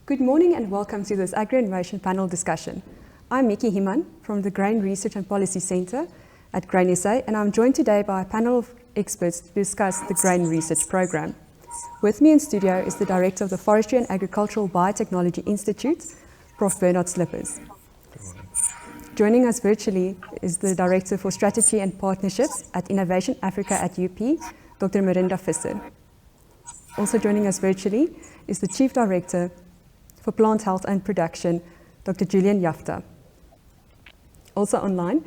Good morning and welcome to this Agri Innovation panel discussion. I'm Miekie Human from the Grain Research and Policy Centre at Grain SA, and I'm joined today by a panel of experts to discuss the Grain Research Programme. With me in studio is the Director of the Forestry and Agricultural Biotechnology Institute, Prof. Cilliers. Joining us virtually is the Director for Strategy and Partnerships at Innovation Africa at UP, Dr. Marinda Visser. Also joining us virtually is the Chief Director for Plant Health and Production, Dr. Julian Jaftha. Also online,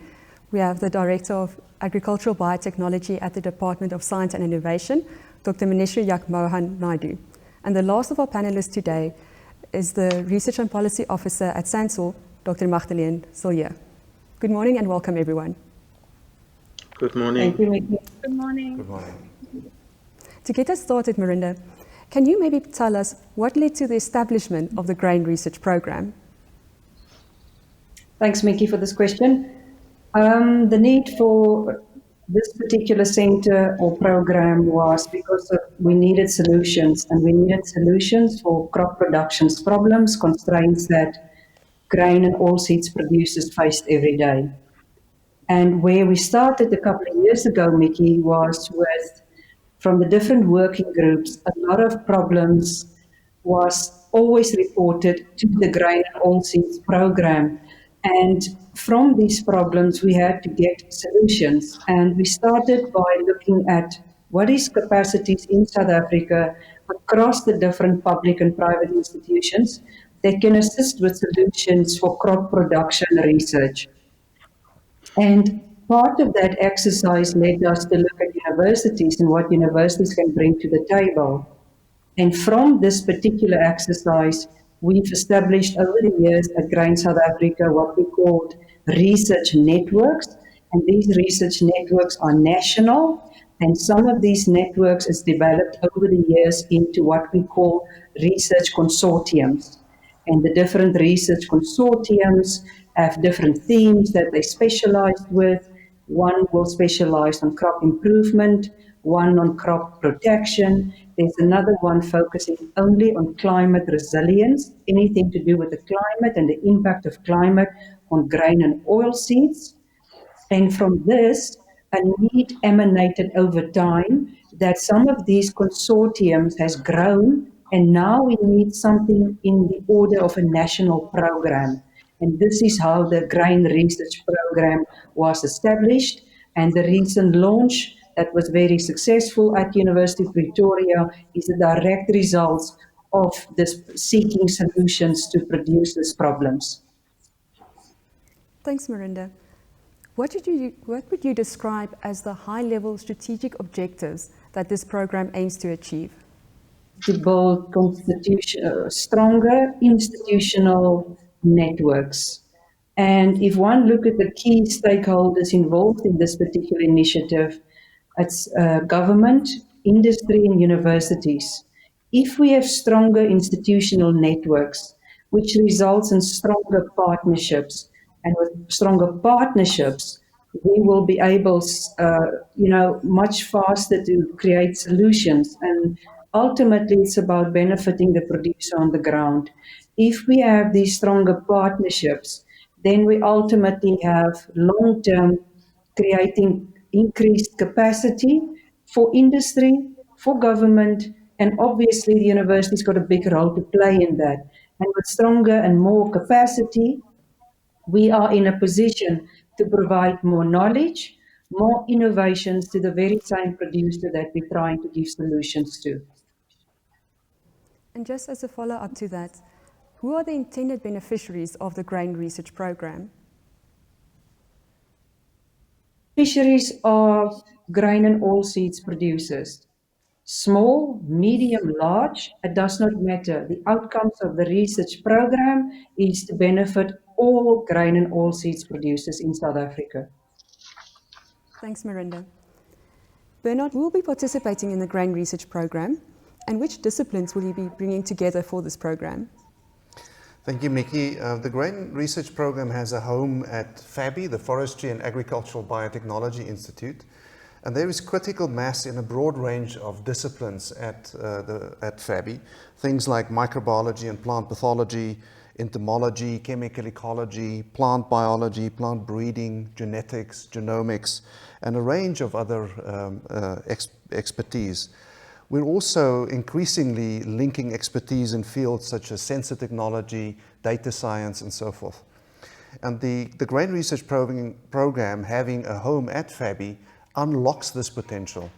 we have the Director of Agricultural Biotechnology at the Department of Science and Innovation, Dr. Maneshree Jugmohan. And the last of our panelists today is the Research and Policy Officer at SANSOR, Dr. Magdeleen Cilliers. Good morning and welcome, everyone. Good morning. Thank you, Miekie. Good morning. Good morning. To get us started, Marinda, can you maybe tell us what led to the establishment of the Grain Research Programme? Thanks, Miekie, for this question. The need for this particular centre or programme was because we needed solutions, and we needed solutions for crop production's problems, constraints that grain and oilseeds producers faced every day. And where we started a couple of years ago, Miekie, was with, from the different working groups, a lot of problems was always reported to the Grain and Oilseeds Programme. And from these problems, we had to get solutions. And we started by looking at what is capacities in South Africa across the different public and private institutions that can assist with solutions for crop production research. And part of that exercise led us to look at universities and what universities can bring to the table. And from this particular exercise, we've established over the years at Grain South Africa what we called research networks. And these research networks are national, and some of these networks is developed over the years into what we call research consortiums. And the different research consortiums have different themes that they specialize with. One will specialize on crop improvement, one on crop protection. There's another one focusing only on climate resilience, anything to do with the climate and the impact of climate on grain and oilseeds. And from this, a need emanated over time that some of these consortiums has grown, and now we need something in the order of a national program. And this is how the Grain Research Programme was established, and the recent launch that was very successful at University of Pretoria is a direct result of this seeking solutions to producers' problems. Thanks, Marinda. What would you describe as the high-level strategic objectives that this program aims to achieve? To build stronger institutional networks. And if one look at the key stakeholders involved in this particular initiative, it's government, industry, and universities. If we have stronger institutional networks, which results in stronger partnerships, and with stronger partnerships, we will be able, much faster to create solutions. And ultimately, it's about benefiting the producer on the ground. If we have these stronger partnerships, then we ultimately have long-term creating increased capacity for industry, for government, and obviously the university's got a big role to play in that. And with stronger and more capacity, we are in a position to provide more knowledge, more innovations to the very same producer that we're trying to give solutions to. And just as a follow-up to that, who are the intended beneficiaries of the Grain Research Programme? Beneficiaries are grain and oilseeds producers. Small, medium, large, it does not matter. The outcomes of the research program is to benefit all grain and oilseeds producers in South Africa. Thanks, Marinda. Bernard, who will be participating in the Grain Research Programme, and which disciplines will you be bringing together for this program? Thank you, Miekie. The Grain Research Programme has a home at FABI, the Forestry and Agricultural Biotechnology Institute. And there is critical mass in a broad range of disciplines at FABI, things like microbiology and plant pathology, entomology, chemical ecology, plant biology, plant breeding, genetics, genomics, and a range of other expertise. We're also increasingly linking expertise in fields such as sensor technology, data science, and so forth. And the Grain Research Program having a home at FABI unlocks this potential.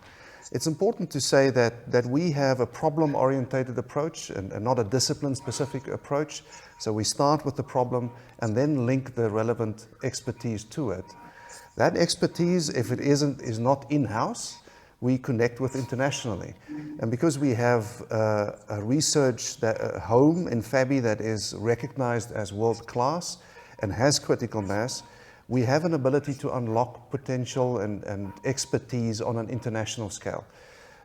It's important to say that we have a problem-orientated approach and not a discipline-specific approach. So we start with the problem and then link the relevant expertise to it. That expertise, if it is not in-house, we connect with internationally. And because we have a research home in FABI that is recognized as world-class and has critical mass, we have an ability to unlock potential and expertise on an international scale.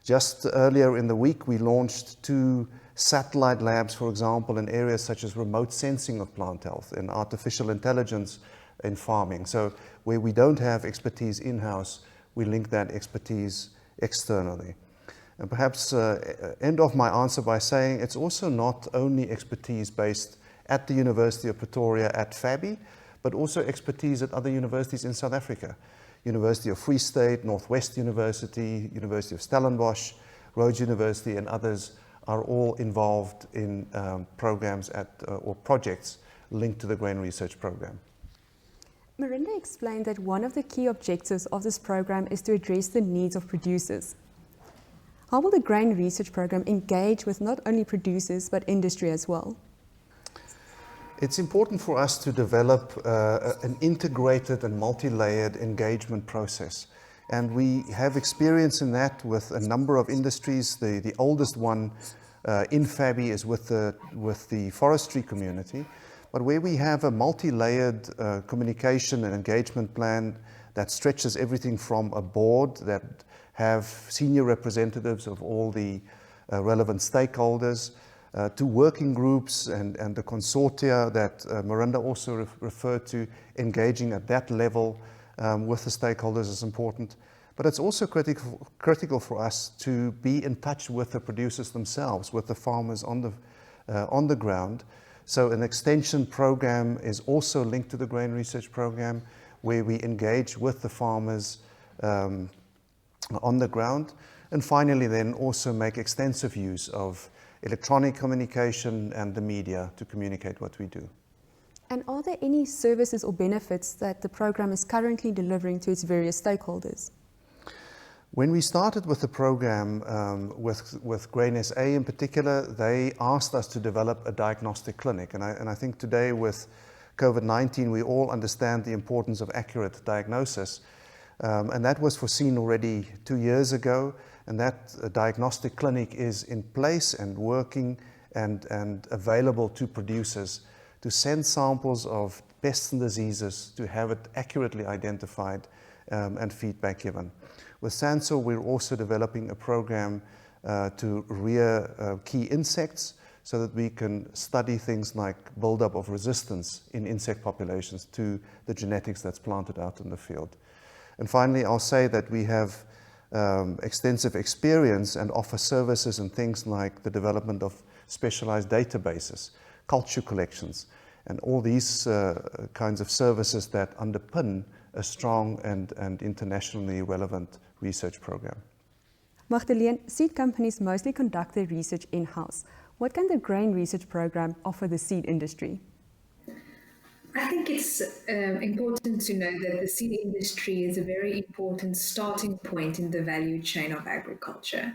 Just earlier in the week, we launched 2 satellite labs, for example, in areas such as remote sensing of plant health and artificial intelligence in farming. So where we don't have expertise in-house, we link that expertise externally. And perhaps end off my answer by saying it's also not only expertise based at the University of Pretoria at FABI, but also expertise at other universities in South Africa. University of Free State, Northwest University, University of Stellenbosch, Rhodes University, and others are all involved in programs or projects linked to the Grain Research Program. Marinda explained that one of the key objectives of this program is to address the needs of producers. How will the Grain Research Program engage with not only producers but industry as well? It's important for us to develop an integrated and multi-layered engagement process. And we have experience in that with a number of industries. The oldest one in FABI is with the forestry community. But where we have a multi-layered communication and engagement plan that stretches everything from a board that have senior representatives of all the relevant stakeholders, to working groups and the consortia that Marinda also referred to, engaging at that level with the stakeholders is important. But it's also critical for us to be in touch with the producers themselves, with the farmers on the ground. So an extension program is also linked to the Grain Research Program, where we engage with the farmers on the ground. And finally then also make extensive use of electronic communication and the media to communicate what we do. And are there any services or benefits that the program is currently delivering to its various stakeholders? When we started with the program, with Grain SA in particular, they asked us to develop a diagnostic clinic. And I think today with COVID-19, we all understand the importance of accurate diagnosis. And that was foreseen already 2 years ago. And that diagnostic clinic is in place and working and available to producers to send samples of pests and diseases to have it accurately identified and feedback given. With SANSO, we're also developing a program to rear key insects so that we can study things like buildup of resistance in insect populations to the genetics that's planted out in the field. And finally, I'll say that we have extensive experience and offer services in things like the development of specialized databases, culture collections, and all these kinds of services that underpin a strong and internationally relevant research program. Magdeleen, seed companies mostly conduct their research in-house. What can the Grain Research Program offer the seed industry? I think it's important to know that the seed industry is a very important starting point in the value chain of agriculture.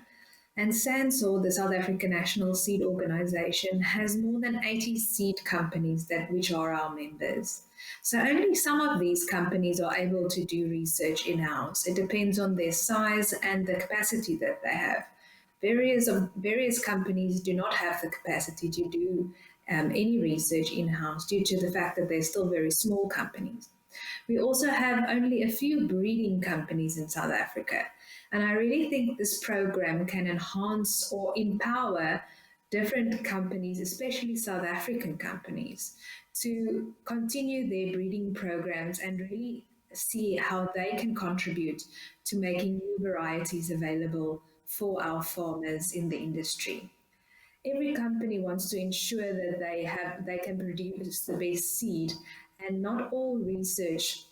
And SANSOR, the South African National Seed Organization, has more than 80 seed companies which are our members. So only some of these companies are able to do research in-house. It depends on their size and the capacity that they have. Various companies do not have the capacity to do any research in-house due to the fact that they're still very small companies. We also have only a few breeding companies in South Africa. And I really think this program can enhance or empower different companies, especially South African companies, to continue their breeding programs and really see how they can contribute to making new varieties available for our farmers in the industry. Every company wants to ensure that they can produce the best seed, and not all research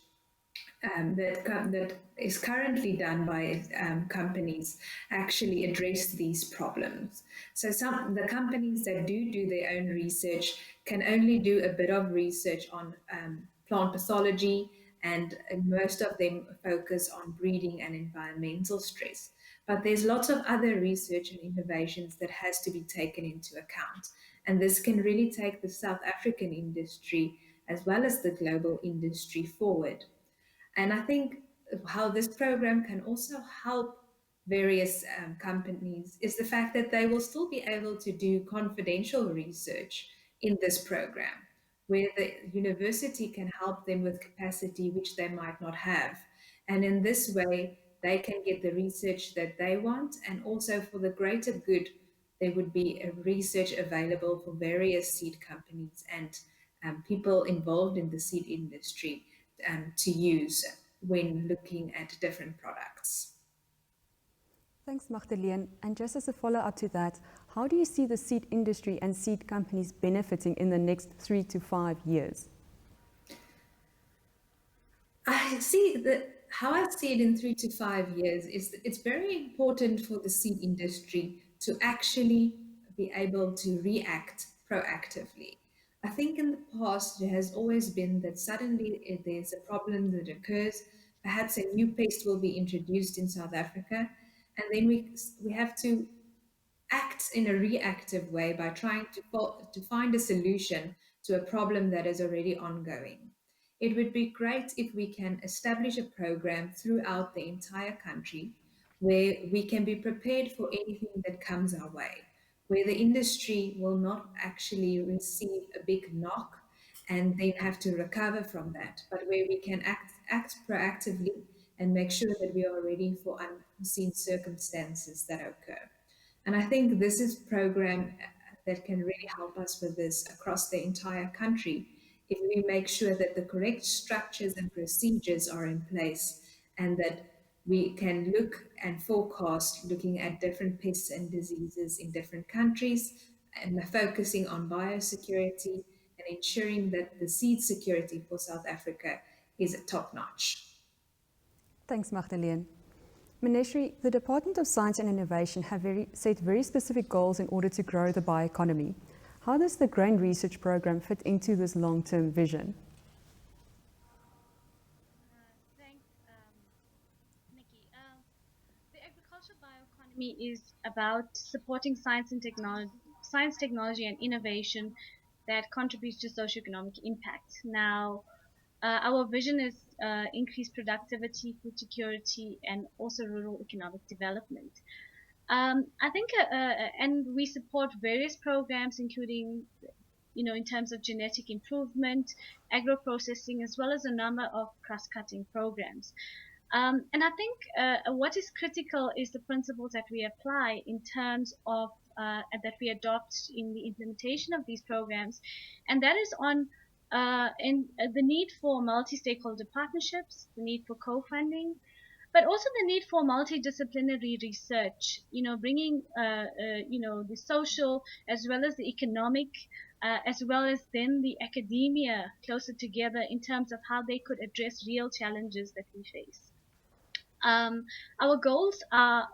that is currently done by companies actually address these problems. So the companies that do their own research can only do a bit of research on plant pathology, and most of them focus on breeding and environmental stress. But there's lots of other research and innovations that has to be taken into account. And this can really take the South African industry as well as the global industry forward. And I think how this program can also help various companies is the fact that they will still be able to do confidential research in this program, where the university can help them with capacity which they might not have. And in this way, they can get the research that they want, and also for the greater good, there would be a research available for various seed companies and people involved in the seed industry to use when looking at different products. Thanks, Magdeleen. And just as a follow-up to that, how do you see the seed industry and seed companies benefiting in the next 3 to 5 years? How I see it in 3 to 5 years is that it's very important for the seed industry to actually be able to react proactively. I think in the past there has always been that suddenly if there's a problem that occurs, perhaps a new pest will be introduced in South Africa, and then we have to act in a reactive way by trying to find a solution to a problem that is already ongoing. It would be great if we can establish a program throughout the entire country where we can be prepared for anything that comes our way, where the industry will not actually receive a big knock and then have to recover from that, but where we can act proactively and make sure that we are ready for unforeseen circumstances that occur. And I think this is a program that can really help us with this across the entire country if we make sure that the correct structures and procedures are in place, and that we can look and forecast looking at different pests and diseases in different countries, and focusing on biosecurity and ensuring that the seed security for South Africa is top notch. Thanks, Magdeleen. Maneshree, the Department of Science and Innovation have set very specific goals in order to grow the bioeconomy. How does the grain research program fit into this long-term vision? Thanks, Miekie. The agricultural bioeconomy is about supporting science, technology, and innovation that contributes to socioeconomic impact. Now, our vision is increased productivity, food security, and also rural economic development. I think, and we support various programs, including, in terms of genetic improvement, agro-processing, as well as a number of cross-cutting programs. And I think what is critical is the principles that we apply in terms of that we adopt in the implementation of these programs, and that is on the need for multi-stakeholder partnerships, the need for co-funding, but also the need for multidisciplinary research, bringing, the social as well as the economic, as well as then the academia closer together in terms of how they could address real challenges that we face. Our goals are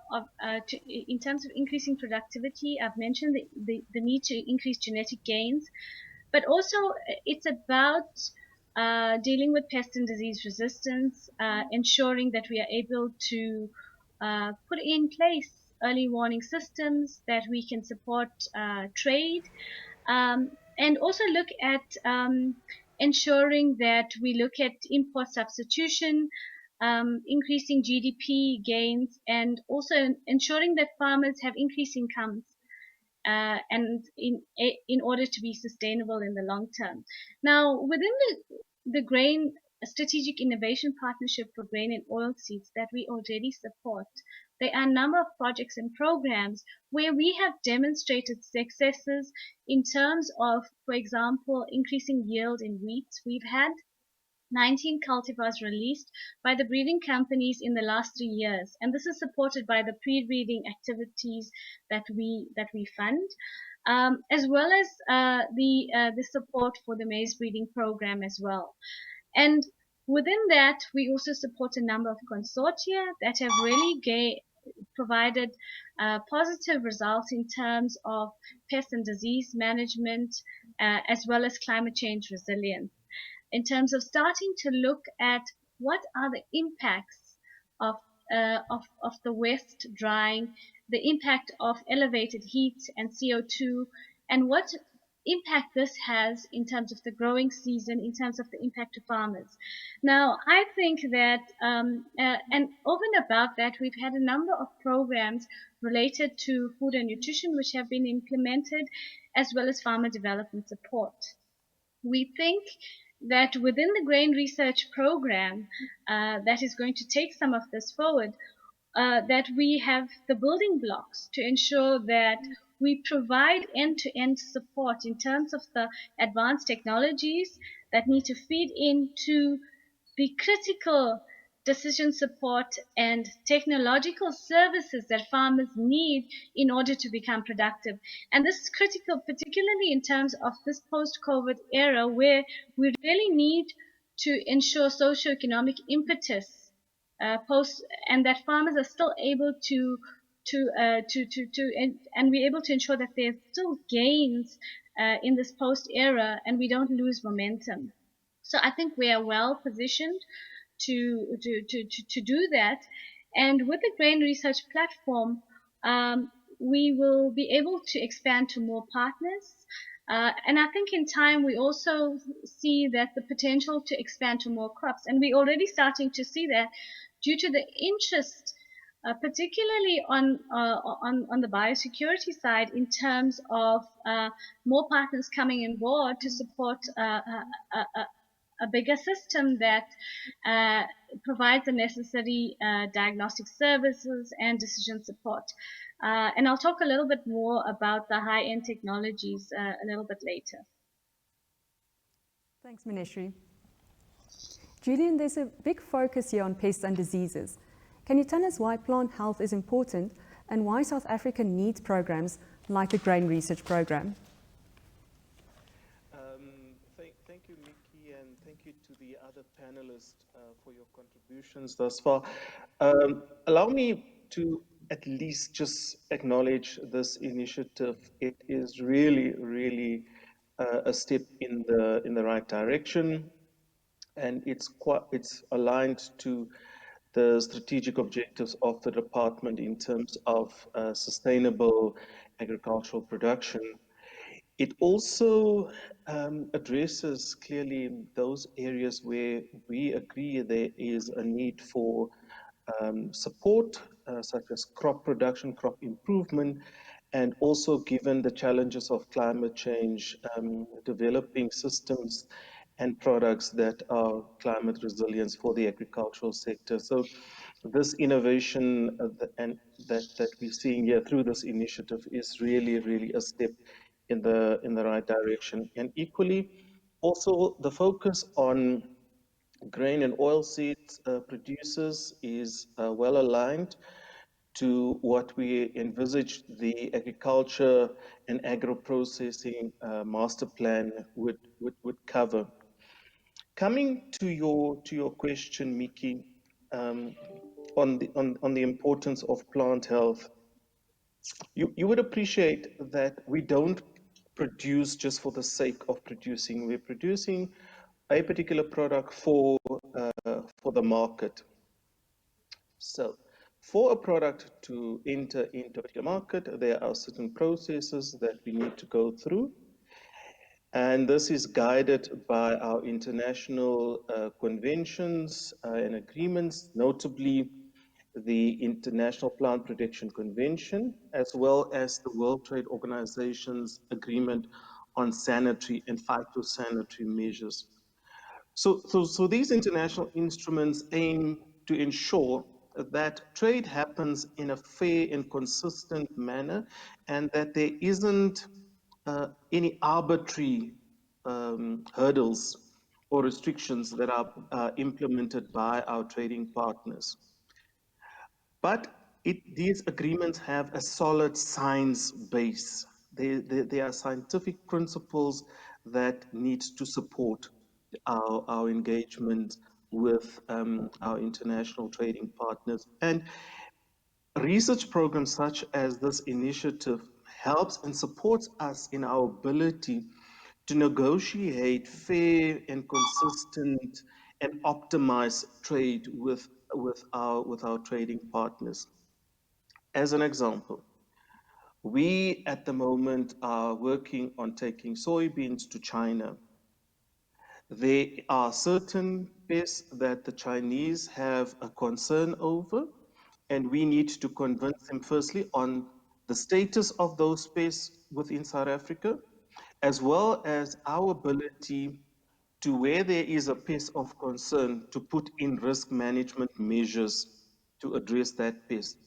in terms of increasing productivity. I've mentioned the need to increase genetic gains, but also it's about dealing with pest and disease resistance, ensuring that we are able to put in place early warning systems, that we can support trade, and also look at ensuring that we look at import substitution, increasing GDP gains, and also ensuring that farmers have increased incomes, and in order to be sustainable in the long term. Now, within the grain strategic innovation partnership for grain and oilseeds that we already support, there are a number of projects and programs where we have demonstrated successes in terms of, for example, increasing yield in wheat. 19 cultivars released by the breeding companies in the last 3 years, and this is supported by the pre-breeding activities that we fund, as well as the support for the maize breeding program as well. And within that, we also support a number of consortia that have really provided positive results in terms of pest and disease management, as well as climate change resilience, in terms of starting to look at what are the impacts of, of the West drying, the impact of elevated heat and CO2, and what impact this has in terms of the growing season, in terms of the impact to farmers. Now, I think that, and over and above that, we've had a number of programs related to food and nutrition which have been implemented, as well as farmer development support. We think that within the grain research program that is going to take some of this forward, that we have the building blocks to ensure that we provide end-to-end support in terms of the advanced technologies that need to feed into the critical decision support and technological services that farmers need in order to become productive. And this is critical, particularly in terms of this post-COVID era, where we really need to ensure socioeconomic impetus and that farmers are still able and we're able to ensure that there's still gains in this post era, and we don't lose momentum. So I think we are well positioned to do that. And with the grain research platform, we will be able to expand to more partners. And I think in time we also see that the potential to expand to more crops, and we're already starting to see that due to the interest, particularly on the biosecurity side, in terms of more partners coming on board to support a bigger system that provides the necessary diagnostic services and decision support. And I'll talk a little bit more about the high-end technologies a little bit later. Thanks, Maneshree. Julian, there's a big focus here on pests and diseases. Can you tell us why plant health is important and why South Africa needs programs like the Grain Research Program? Thank you, Miekie, and thank you to the other panelists for your contributions thus far. Allow me to at least just acknowledge this initiative. It is really a step in the right direction, and it's aligned to the strategic objectives of the department in terms of sustainable agricultural production. It also addresses clearly those areas where we agree there is a need for support, such as crop production, crop improvement, and also given the challenges of climate change, developing systems and products that are climate resilient for the agricultural sector. So this innovation that we're seeing here through this initiative is really a step in the right direction. And equally, also the focus on grain and oilseeds producers is well aligned to what we envisaged the agriculture and agro-processing master plan would cover. Coming to your question, Miekie, on the importance of plant health, you would appreciate that we don't produce just for the sake of producing. We're producing a particular product for the market. So for a product to enter into a particular market, there are certain processes that we need to go through. And this is guided by our international conventions and agreements, notably the International Plant Protection Convention, as well as the World Trade Organization's agreement on sanitary and phytosanitary measures. So these international instruments aim to ensure that trade happens in a fair and consistent manner, and that there isn't any arbitrary hurdles or restrictions that are implemented by our trading partners. But these agreements have a solid science base. They are scientific principles that need to support our engagement with our international trading partners. And research programs such as this initiative helps and supports us in our ability to negotiate fair and consistent and optimize trade with our trading partners. As an example, we at the moment are working on taking soybeans to China. There are certain pests that the Chinese have a concern over, and we need to convince them firstly on the status of those pests within South Africa, as well as our ability to, where there is a pest of concern, to put in risk management measures to address that pest.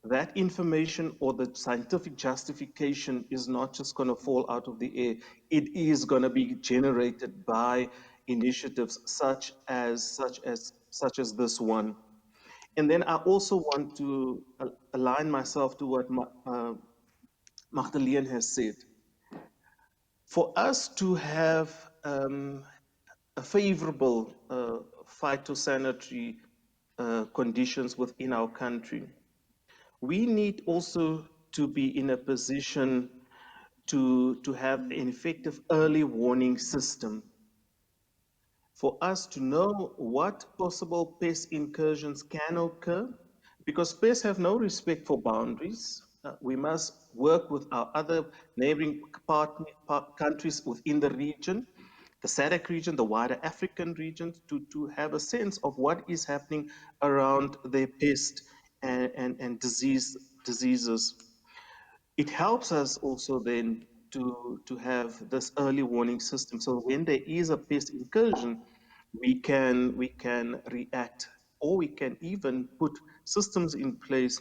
That information or the scientific justification is not just going to fall out of the air. It is going to be generated by initiatives such as this one. And then I also want to align myself to what Magdeleen has said. For us to have a favorable phytosanitary conditions within our country, we need also to be in a position to have an effective early warning system for us to know what possible pest incursions can occur, because pests have no respect for boundaries. We must work with our other neighboring countries within the region, the SADC region, the wider African region, to have a sense of what is happening around their pest and diseases. It helps us also then to have this early warning system. So when there is a pest incursion, we can react, or we can even put systems in place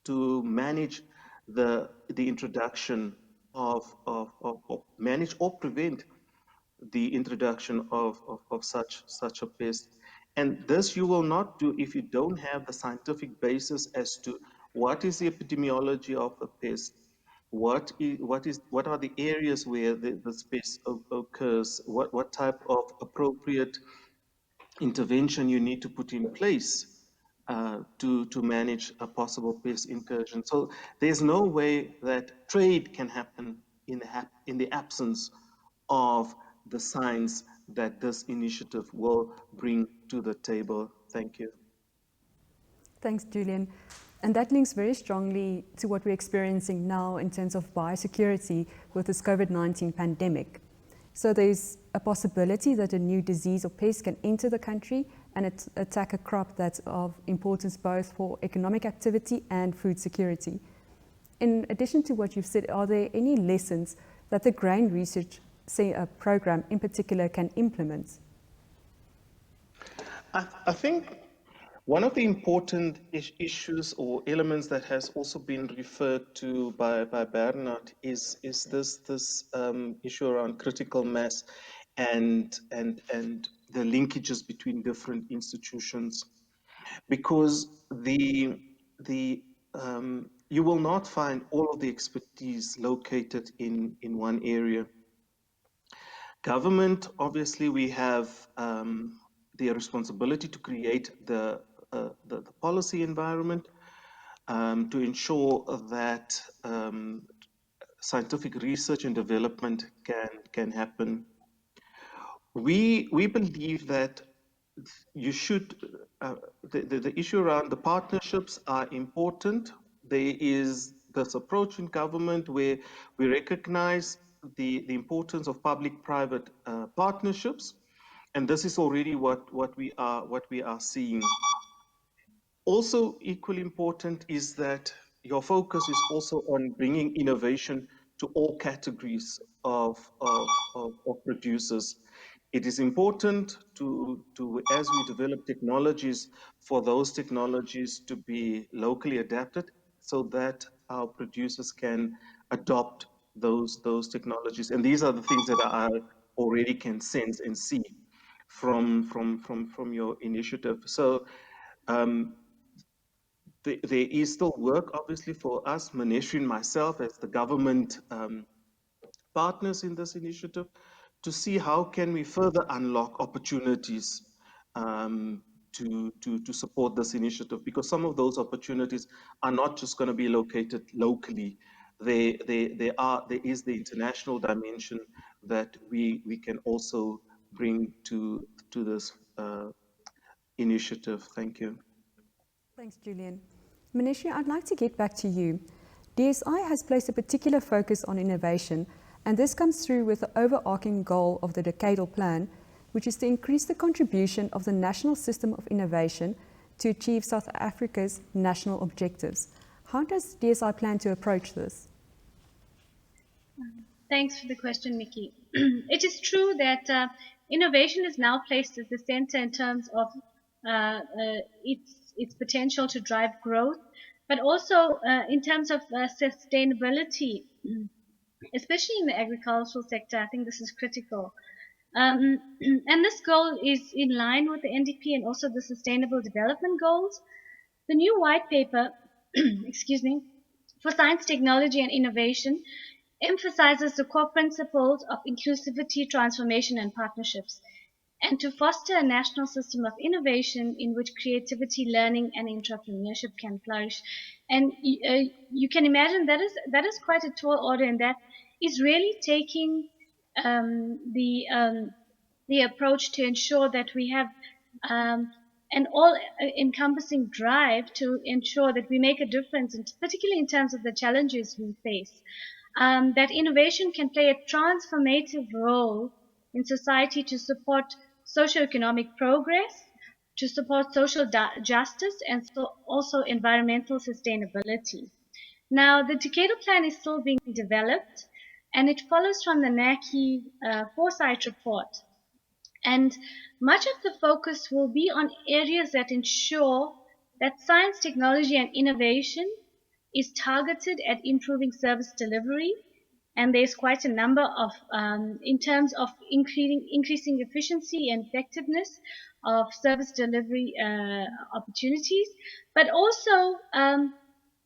to manage the introduction of manage or prevent the introduction of such a pest. And this you will not do if you don't have the scientific basis as to what is the epidemiology of the pest, what are the areas where the pest occurs, what type of appropriate intervention you need to put in place to manage a possible pest incursion. So there's no way that trade can happen in the absence of the science that this initiative will bring to the table. Thank you. Thanks, Julian. And that links very strongly to what we're experiencing now in terms of biosecurity with this COVID-19 pandemic. So there's a possibility that a new disease or pest can enter the country and attack a crop that's of importance both for economic activity and food security. In addition to what you've said, are there any lessons that the grain research program in particular can implement? I think one of the important issues or elements that has also been referred to by Bernard is this issue around critical mass and the linkages between different institutions, because you will not find all of the expertise located in one area. Government, obviously, we have the responsibility to create the policy environment to ensure that scientific research and development can happen. We believe that you should, the issue around the partnerships are important. There is this approach in government where we recognize the importance of public-private partnerships, and this is already what we are seeing. Also equally important is that your focus is also on bringing innovation to all categories of producers. It is important as we develop technologies, for those technologies to be locally adapted so that our producers can adopt those technologies. And these are the things that are already can sense and see from your initiative. So there is still work, obviously, for us, Maneshree and myself, as the government partners in this initiative, to see how can we further unlock opportunities to support this initiative, because some of those opportunities are not just going to be located locally. There is the international dimension that we can also bring to this initiative. Thank you. Thanks, Julian. Maneshree, I'd like to get back to you. DSI has placed a particular focus on innovation, and this comes through with the overarching goal of the decadal plan, which is to increase the contribution of the national system of innovation to achieve South Africa's national objectives. How does DSI plan to approach this? Thanks for the question, Miekie. It is true that innovation is now placed at the center in terms of its potential to drive growth, but also in terms of sustainability, especially in the agricultural sector. I think this is critical. And this goal is in line with the NDP and also the Sustainable Development Goals. The new white paper, excuse me, for science, technology and innovation emphasizes the core principles of inclusivity, transformation and partnerships, and to foster a national system of innovation in which creativity, learning and entrepreneurship can flourish. And you can imagine that is quite a tall order, and that is really taking the approach to ensure that we have an all-encompassing drive to ensure that we make a difference, particularly in terms of the challenges we face. That innovation can play a transformative role in society to support socioeconomic progress, to support social justice, and also environmental sustainability. Now, the decadal plan is still being developed, and it follows from the Miekie Foresight report. And much of the focus will be on areas that ensure that science, technology, and innovation is targeted at improving service delivery, and there's quite a number of in terms of increasing efficiency and effectiveness of service delivery opportunities, but also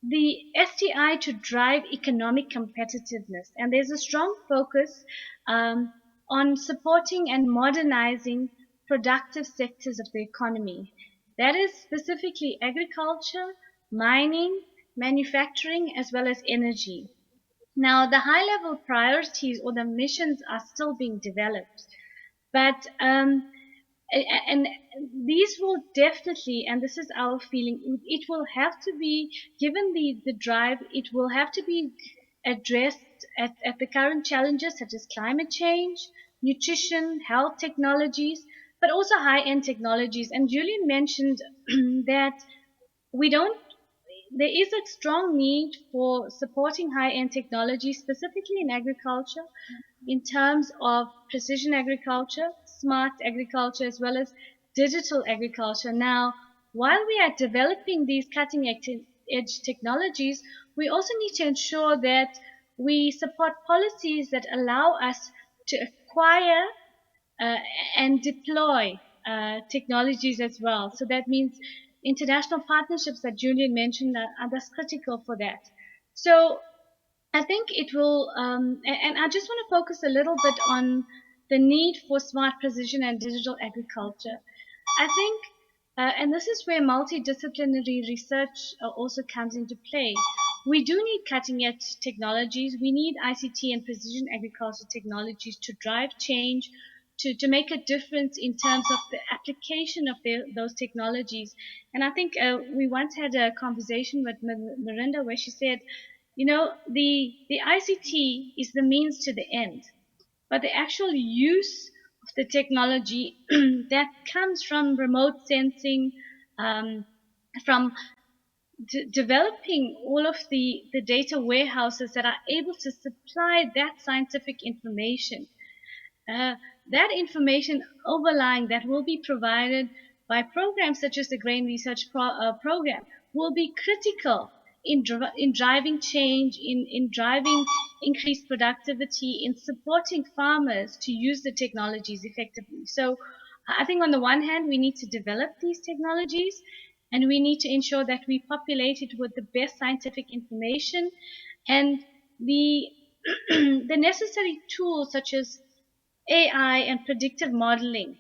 the STI to drive economic competitiveness. And there's a strong focus on supporting and modernizing productive sectors of the economy. That is specifically agriculture, mining, manufacturing, as well as energy. Now, the high-level priorities or the missions are still being developed, but and these will definitely, and this is our feeling, it will have to be, given the drive, it will have to be addressed at the current challenges such as climate change, nutrition, health technologies, but also high-end technologies. And Julian mentioned that there is a strong need for supporting high-end technology, specifically in agriculture, in terms of precision agriculture, smart agriculture, as well as digital agriculture. Now, while we are developing these cutting-edge technologies, we also need to ensure that we support policies that allow us to acquire and deploy technologies as well. So that means international partnerships that Julian mentioned are thus critical for that. So I think it will, and I just want to focus a little bit on the need for smart precision and digital agriculture. I think, and this is where multidisciplinary research also comes into play. We do need cutting edge technologies. We need ICT and precision agriculture technologies to drive change, to make a difference in terms of the application of those technologies. And I think we once had a conversation with Marinda where she said, you know, the ICT is the means to the end, but the actual use of the technology that comes from remote sensing, from developing all of the data warehouses that are able to supply that scientific information. That information overlying that will be provided by programs such as the Grain Research Program will be critical in driving change, in driving increased productivity, in supporting farmers to use the technologies effectively. So I think on the one hand, we need to develop these technologies, and we need to ensure that we populate it with the best scientific information and the the necessary tools such as AI and predictive modeling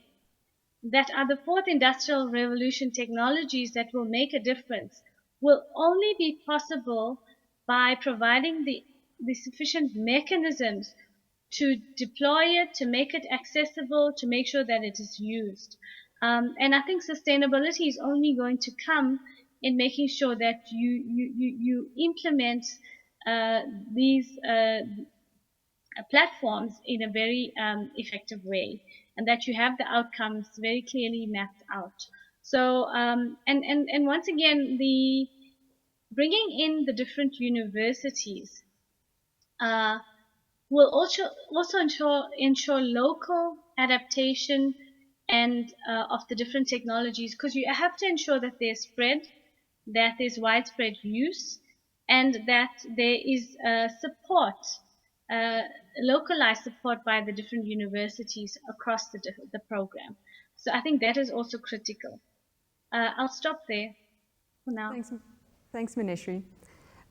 that are the fourth industrial revolution technologies that will make a difference will only be possible by providing the sufficient mechanisms to deploy it, to make it accessible, to make sure that it is used. And I think sustainability is only going to come in making sure that you implement uh, these platforms in a very effective way, and that you have the outcomes very clearly mapped out. So, and once again, the bringing in the different universities uh, will also ensure local adaptation and of the different technologies, because you have to ensure that they're spread, that there's widespread use, and that there is support, uh, localized support by the different universities across the program. So I think that is also critical. I'll stop there for now. Thanks, Maneshree.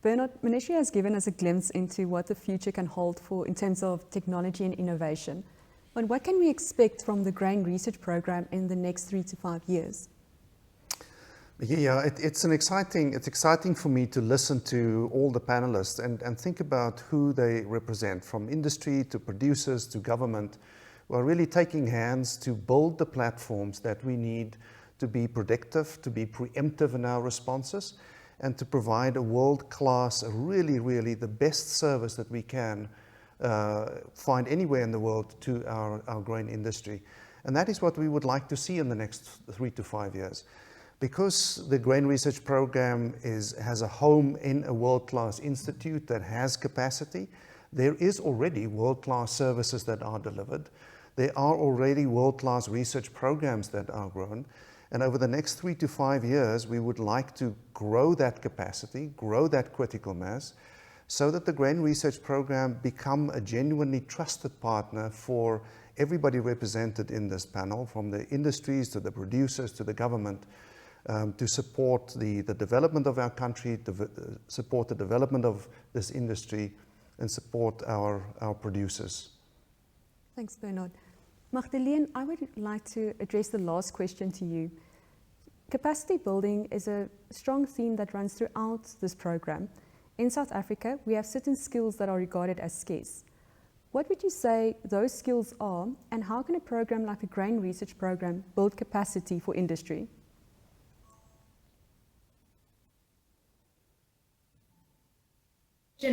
Bernard, Maneshree has given us a glimpse into what the future can hold for in terms of technology and innovation. But what can we expect from the Grain Research Program in the next 3 to 5 years? Yeah, it's exciting for me to listen to all the panelists and think about who they represent, from industry to producers to government, who are really taking hands to build the platforms that we need to be predictive, to be preemptive in our responses, and to provide a world-class, really the best service that we can find anywhere in the world to our grain industry. And that is what we would like to see in the next 3 to 5 years. Because the Grain Research Program has a home in a world-class institute that has capacity, there is already world-class services that are delivered. There are already world-class research programs that are grown. And over the next 3 to 5 years, we would like to grow that capacity, grow that critical mass, so that the Grain Research Program become a genuinely trusted partner for everybody represented in this panel, from the industries to the producers to the government, to support the development of our country, support the development of this industry, and support our producers. Thanks, Bernard. Magdeleen, I would like to address the last question to you. Capacity building is a strong theme that runs throughout this program. In South Africa, we have certain skills that are regarded as scarce. What would you say those skills are, and how can a program like the Grain Research Program build capacity for industry?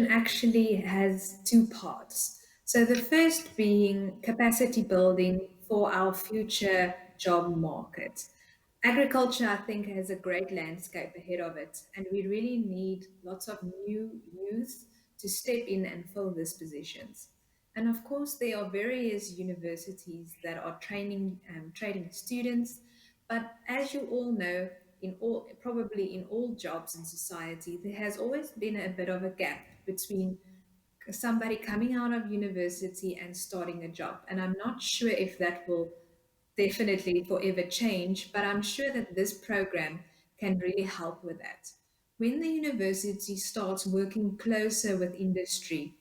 Actually has two parts. So the first being capacity building for our future job market. Agriculture, I think, has a great landscape ahead of it, and we really need lots of new youth to step in and fill these positions. And of course, there are various universities that are training students, but as you all know, probably in all jobs in society, there has always been a bit of a gap between somebody coming out of university and starting a job. And I'm not sure if that will definitely forever change, but I'm sure that this program can really help with that. When the university starts working closer with industry,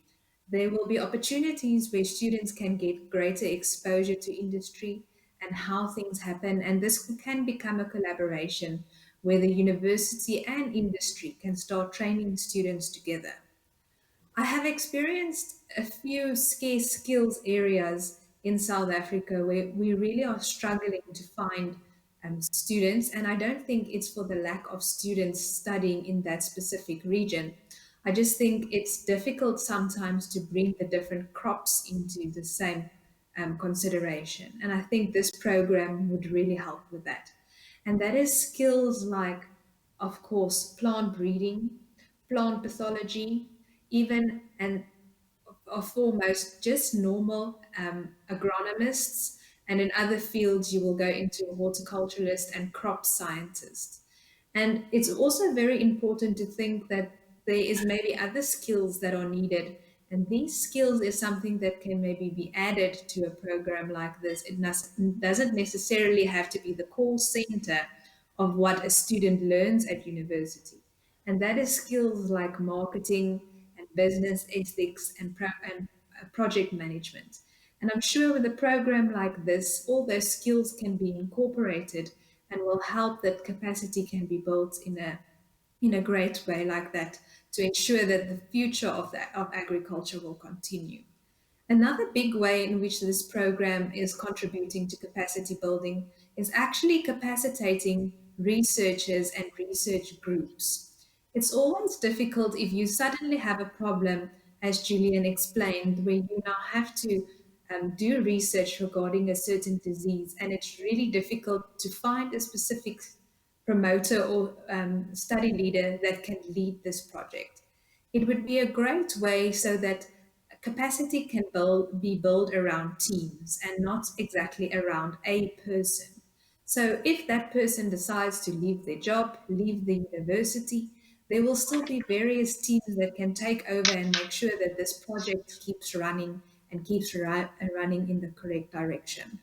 there will be opportunities where students can get greater exposure to industry and how things happen. And this can become a collaboration where the university and industry can start training students together. I have experienced a few scarce skills areas in South Africa where we really are struggling to find students, and I don't think it's for the lack of students studying in that specific region. I just think it's difficult sometimes to bring the different crops into the same consideration, and I think this program would really help with that. And that is skills like, of course, plant breeding, plant pathology, even and of foremost just normal agronomists, and in other fields you will go into a horticulturalist and crop scientist. And it's also very important to think that there is maybe other skills that are needed. And these skills is something that can maybe be added to a program like this. It doesn't necessarily have to be the core center of what a student learns at university. And that is skills like marketing and business ethics and project management. And I'm sure with a program like this, all those skills can be incorporated and will help that capacity can be built in a great way like that to ensure that the future of agriculture will continue. Another big way in which this program is contributing to capacity building is actually capacitating researchers and research groups. It's always difficult if you suddenly have a problem, as Julian explained, where you now have to do research regarding a certain disease, and it's really difficult to find a specific promoter or study leader that can lead this project. It would be a great way so that capacity can be built around teams and not exactly around a person. So if that person decides to leave their job, leave the university, there will still be various teams that can take over and make sure that this project keeps running and keeps running in the correct direction.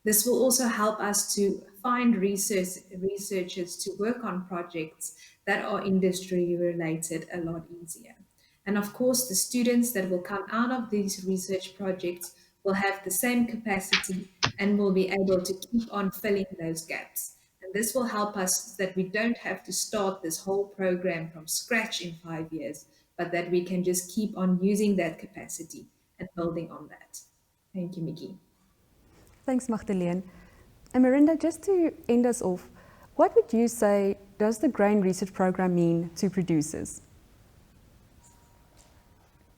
This will also help us to find researchers to work on projects that are industry related a lot easier. And of course, the students that will come out of these research projects will have the same capacity and will be able to keep on filling those gaps. And this will help us that we don't have to start this whole program from scratch in 5 years, but that we can just keep on using that capacity and building on that. Thank you, Miekie. Thanks, Magdeleen. And Marinda, just to end us off, what would you say does the grain research program mean to producers?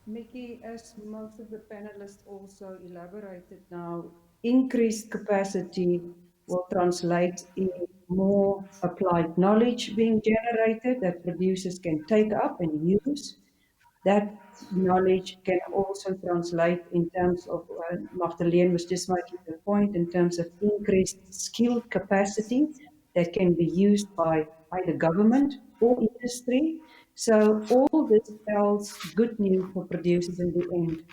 Miekie, as most of the panelists also elaborated now, increased capacity will translate in more applied knowledge being generated that producers can take up and use. That knowledge can also translate in terms of, Magdeleen was just making the point, in terms of increased skilled capacity that can be used by either government or industry. So all this spells good news for producers in the end.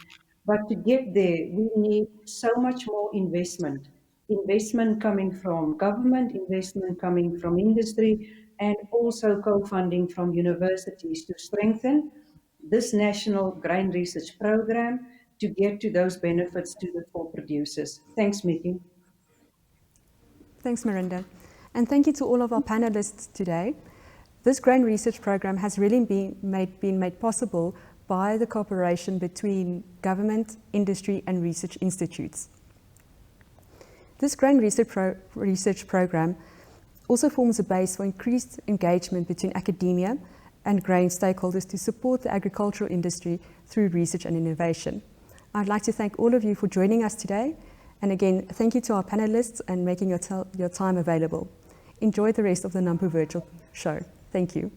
But to get there, we need so much more investment. Investment coming from government, investment coming from industry, and also co-funding from universities to strengthen this national grain research program to get to those benefits to the for producers. Thanks, Miekie. Thanks, Marinda. And thank you to all of our panelists today. This grain research program has really been made possible by the cooperation between government, industry, and research institutes. This grain research program also forms a base for increased engagement between academia and grain stakeholders to support the agricultural industry through research and innovation. I'd like to thank all of you for joining us today. And again, thank you to our panelists and making your time available. Enjoy the rest of the NAMPO virtual show. Thank you.